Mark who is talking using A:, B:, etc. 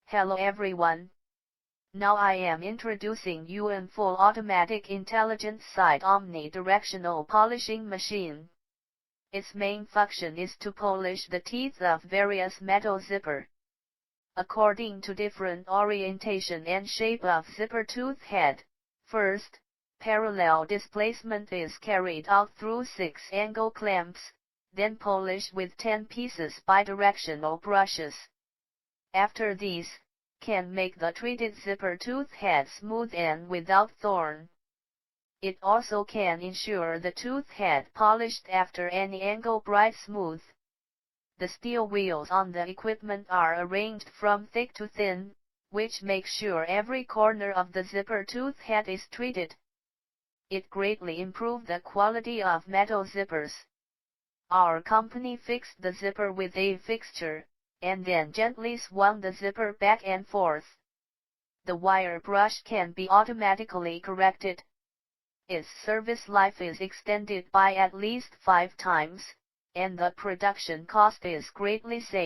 A: Hello everyone. Now I am introducing you a full automatic intelligent side omnidirectional polishing machine. Its main function is to polish the teeth of various metal zipper. According to different orientation and shape of zipper tooth head, first, parallel displacement is carried out through 6 angle clamps, then polish with 10 pieces bidirectional brushes. After these, can make the treated zipper tooth head smooth and without thorn. It also can ensure the tooth head polished after any angle bright smooth. The steel wheels on the equipment are arranged from thick to thin, which makes sure every corner of the zipper tooth head is treated. It greatly improved the quality of metal zippers. Our company fixed the zipper with a fixture, and then gently swung the zipper back and forth. The wire brush can be automatically corrected. Its service life is extended by at least 5 times, and the production cost is greatly saved.